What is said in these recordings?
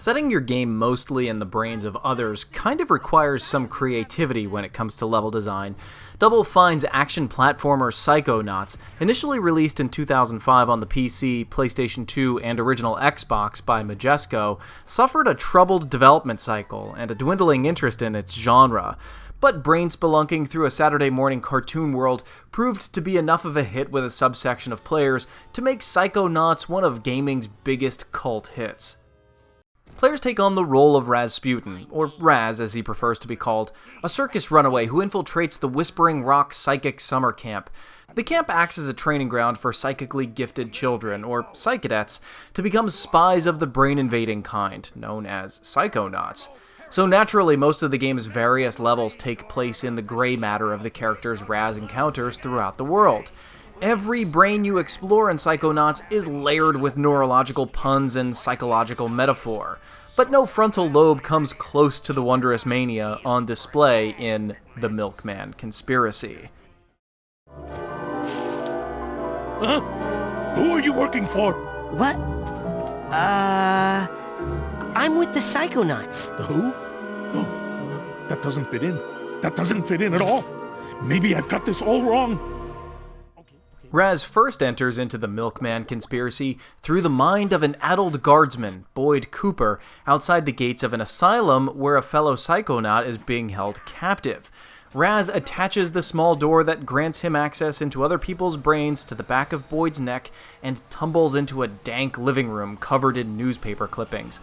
Setting your game mostly in the brains of others kind of requires some creativity when it comes to level design. Double Fine's action platformer Psychonauts, initially released in 2005 on the PC, PlayStation 2, and original Xbox by Majesco, suffered a troubled development cycle and a dwindling interest in its genre. But brain spelunking through a Saturday morning cartoon world proved to be enough of a hit with a subsection of players to make Psychonauts one of gaming's biggest cult hits. Players take on the role of Rasputin, or Raz as he prefers to be called, a circus runaway who infiltrates the Whispering Rock Psychic Summer Camp. The camp acts as a training ground for psychically gifted children, or psychedets, to become spies of the brain-invading kind, known as Psychonauts. So naturally, most of the game's various levels take place in the gray matter of the characters Raz encounters throughout the world. Every brain you explore in Psychonauts is layered with neurological puns and psychological metaphor, but no frontal lobe comes close to the wondrous mania on display in The Milkman Conspiracy. Huh? Who are you working for? What? I'm with the Psychonauts. The who? Oh, that doesn't fit in. That doesn't fit in at all. Maybe I've got this all wrong. Raz first enters into the Milkman Conspiracy through the mind of an addled guardsman, Boyd Cooper, outside the gates of an asylum where a fellow Psychonaut is being held captive. Raz attaches the small door that grants him access into other people's brains to the back of Boyd's neck and tumbles into a dank living room covered in newspaper clippings.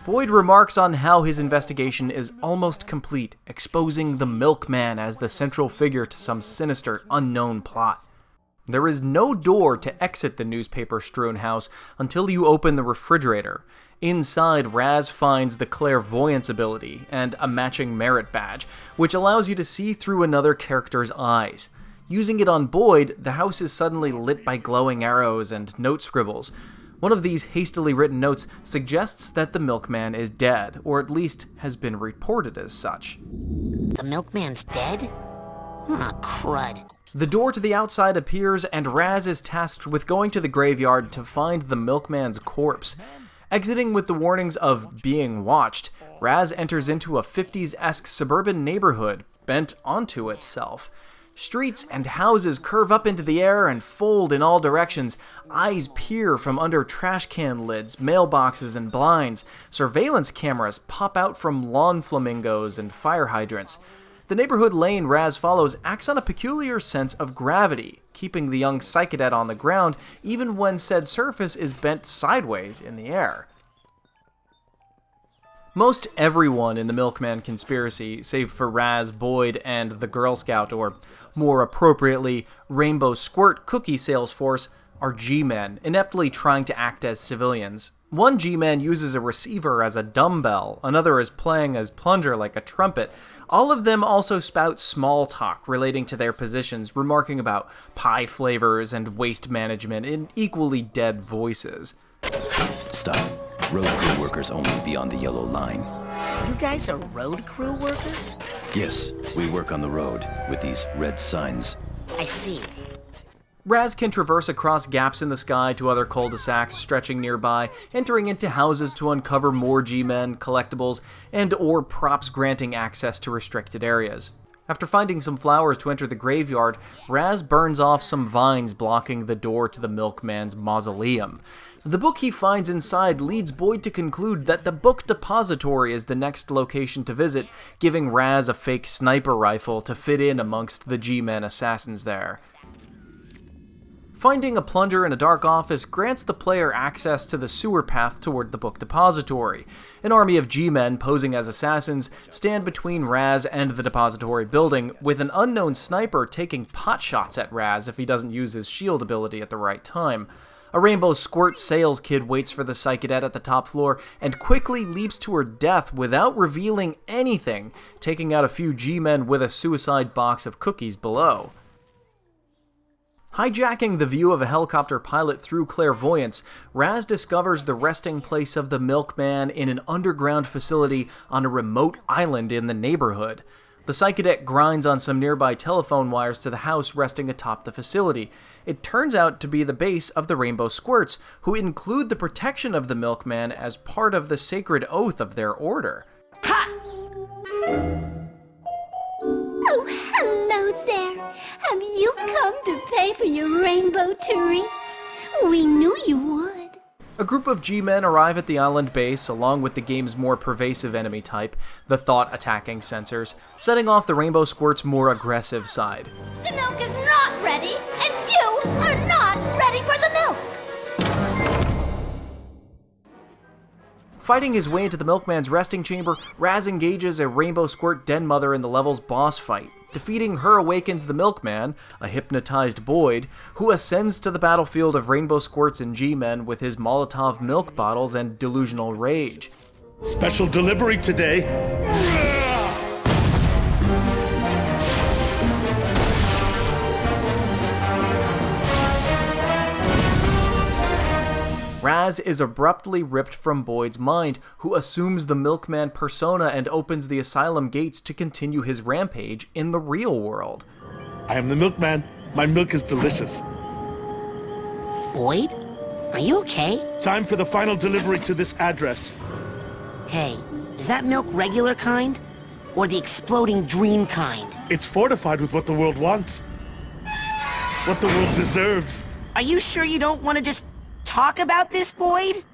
Boyd remarks on how his investigation is almost complete, exposing the Milkman as the central figure to some sinister, unknown plot. There is no door to exit the newspaper-strewn house until you open the refrigerator. Inside, Raz finds the clairvoyance ability and a matching merit badge, which allows you to see through another character's eyes. Using it on Boyd, the house is suddenly lit by glowing arrows and note scribbles. One of these hastily written notes suggests that the Milkman is dead, or at least has been reported as such. The Milkman's dead? Crud. The door to the outside appears, and Raz is tasked with going to the graveyard to find the Milkman's corpse. Exiting with the warnings of being watched, Raz enters into a 50s-esque suburban neighborhood bent onto itself. Streets and houses curve up into the air and fold in all directions. Eyes peer from under trash can lids, mailboxes, and blinds. Surveillance cameras pop out from lawn flamingos and fire hydrants. The neighborhood lane Raz follows acts on a peculiar sense of gravity, keeping the young psychodet on the ground even when said surface is bent sideways in the air. Most everyone in the Milkman Conspiracy, save for Raz, Boyd, and the Girl Scout, or more appropriately, Rainbow Squirt cookie sales force, are G-men, ineptly trying to act as civilians. One G-man uses a receiver as a dumbbell, another is playing as plunger like a trumpet. All of them also spout small talk relating to their positions, remarking about pie flavors and waste management in equally dead voices. Stop. Road crew workers only beyond the yellow line. You guys are road crew workers? Yes, we work on the road with these red signs. I see. Raz can traverse across gaps in the sky to other cul-de-sacs stretching nearby, entering into houses to uncover more G-men, collectibles, and or props granting access to restricted areas. After finding some flowers to enter the graveyard, Raz burns off some vines blocking the door to the Milkman's mausoleum. The book he finds inside leads Boyd to conclude that the book depository is the next location to visit, giving Raz a fake sniper rifle to fit in amongst the G-men assassins there. Finding a plunger in a dark office grants the player access to the sewer path toward the book depository. An army of G-men posing as assassins stand between Raz and the depository building, with an unknown sniper taking potshots at Raz if he doesn't use his shield ability at the right time. A Rainbow Squirt sales kid waits for the psychodet at the top floor and quickly leaps to her death without revealing anything, taking out a few G-men with a suicide box of cookies below. Hijacking the view of a helicopter pilot through clairvoyance, Raz discovers the resting place of the Milkman in an underground facility on a remote island in the neighborhood. The Psychonauts grinds on some nearby telephone wires to the house resting atop the facility. It turns out to be the base of the Rainbow Squirts, who include the protection of the Milkman as part of the sacred oath of their order. Oh, hello there. Have you come to pay for your rainbow treats? We knew you would. A group of G-men arrive at the island base, along with the game's more pervasive enemy type, the thought-attacking sensors, setting off the Rainbow Squirt's more aggressive side. The milk is not ready, and you are not ready for the milk! Fighting his way into the Milkman's resting chamber, Raz engages a Rainbow Squirt den mother in the level's boss fight. Defeating her awakens the Milkman, a hypnotized Boyd, who ascends to the battlefield of Rainbow Squirts and G-Men with his Molotov milk bottles and delusional rage. Special delivery today. Raz is abruptly ripped from Boyd's mind, who assumes the Milkman persona and opens the asylum gates to continue his rampage in the real world. I am the Milkman. My milk is delicious. Boyd? Are you okay? Time for the final delivery to this address. Hey, is that milk regular kind? Or the exploding dream kind? It's fortified with what the world wants. What the world deserves. Are you sure you don't want to just talk about this, Boyd?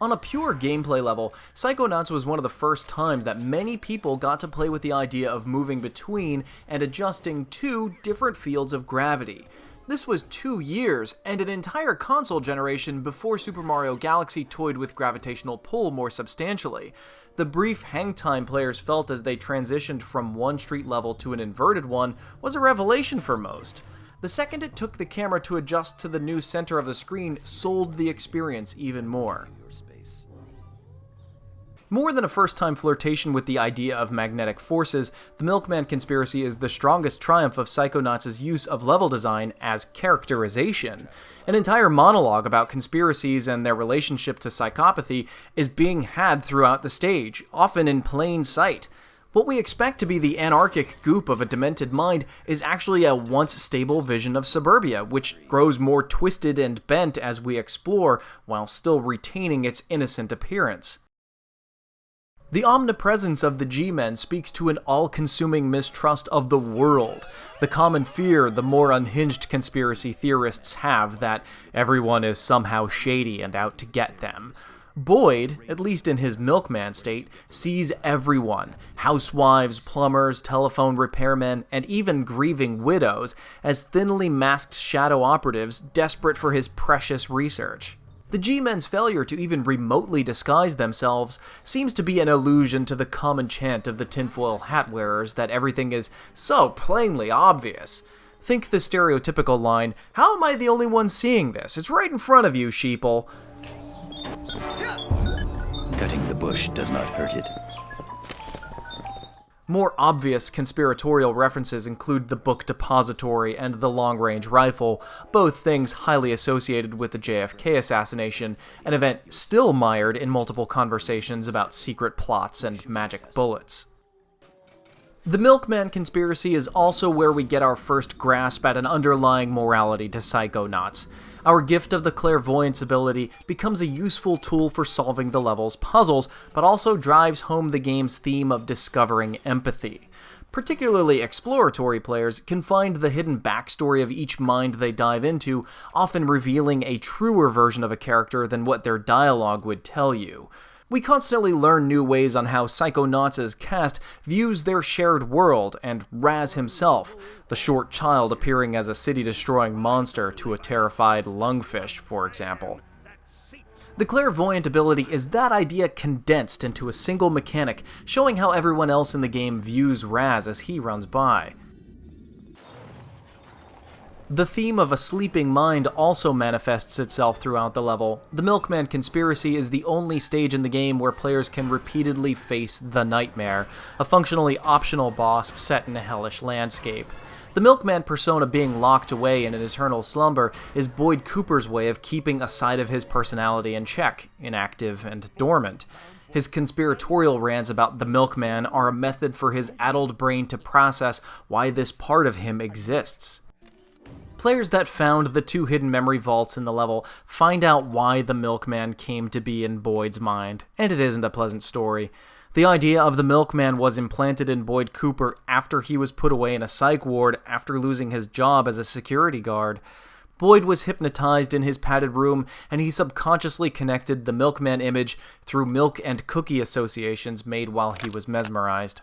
On a pure gameplay level, Psychonauts was one of the first times that many people got to play with the idea of moving between and adjusting to different fields of gravity. This was 2 years and an entire console generation before Super Mario Galaxy toyed with gravitational pull more substantially. The brief hang time players felt as they transitioned from one street level to an inverted one was a revelation for most. The second it took the camera to adjust to the new center of the screen sold the experience even more. More than a first-time flirtation with the idea of magnetic forces, the Milkman conspiracy is the strongest triumph of Psychonauts' use of level design as characterization. An entire monologue about conspiracies and their relationship to psychopathy is being had throughout the stage, often in plain sight. What we expect to be the anarchic goop of a demented mind is actually a once-stable vision of suburbia, which grows more twisted and bent as we explore, while still retaining its innocent appearance. The omnipresence of the G-Men speaks to an all-consuming mistrust of the world, the common fear the more unhinged conspiracy theorists have that everyone is somehow shady and out to get them. Boyd, at least in his Milkman state, sees everyone, housewives, plumbers, telephone repairmen, and even grieving widows, as thinly masked shadow operatives desperate for his precious research. The G-Men's failure to even remotely disguise themselves seems to be an allusion to the common chant of the tinfoil hat wearers that everything is so plainly obvious. Think the stereotypical line, "How am I the only one seeing this? It's right in front of you, sheeple." Cutting the bush does not hurt it. More obvious conspiratorial references include the book depository and the long-range rifle, both things highly associated with the JFK assassination, an event still mired in multiple conversations about secret plots and magic bullets. The Milkman conspiracy is also where we get our first grasp at an underlying morality to Psychonauts. Our gift of the clairvoyance ability becomes a useful tool for solving the level's puzzles, but also drives home the game's theme of discovering empathy. Particularly exploratory players can find the hidden backstory of each mind they dive into, often revealing a truer version of a character than what their dialogue would tell you. We constantly learn new ways on how Psychonauts' cast views their shared world, and Raz himself, the short child appearing as a city-destroying monster to a terrified lungfish, for example. The clairvoyant ability is that idea condensed into a single mechanic, showing how everyone else in the game views Raz as he runs by. The theme of a sleeping mind also manifests itself throughout the level. The Milkman conspiracy is the only stage in the game where players can repeatedly face the Nightmare, a functionally optional boss set in a hellish landscape. The Milkman persona being locked away in an eternal slumber is Boyd Cooper's way of keeping a side of his personality in check, inactive and dormant. His conspiratorial rants about the Milkman are a method for his addled brain to process why this part of him exists. Players that found the 2 hidden memory vaults in the level find out why the Milkman came to be in Boyd's mind, and it isn't a pleasant story. The idea of the Milkman was implanted in Boyd Cooper after he was put away in a psych ward after losing his job as a security guard. Boyd was hypnotized in his padded room, and he subconsciously connected the Milkman image through milk and cookie associations made while he was mesmerized.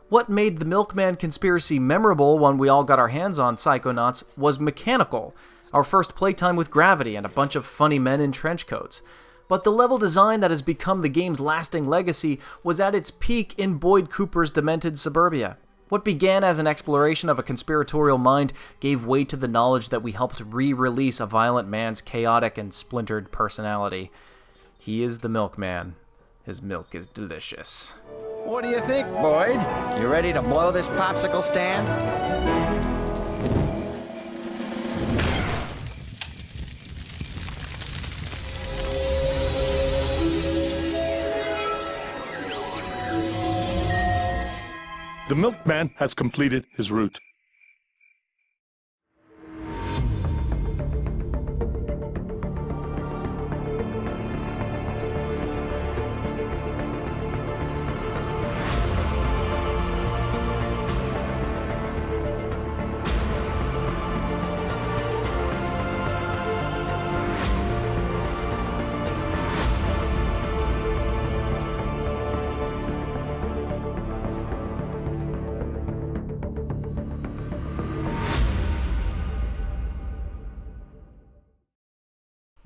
What made the Milkman conspiracy memorable when we all got our hands on Psychonauts was mechanical, our first playtime with gravity and a bunch of funny men in trench coats. But the level design that has become the game's lasting legacy was at its peak in Boyd Cooper's demented suburbia. What began as an exploration of a conspiratorial mind gave way to the knowledge that we helped re-release a violent man's chaotic and splintered personality. He is the Milkman. His milk is delicious. What do you think, Boyd? You ready to blow this popsicle stand? The Milkman has completed his route.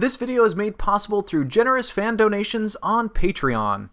This video is made possible through generous fan donations on Patreon.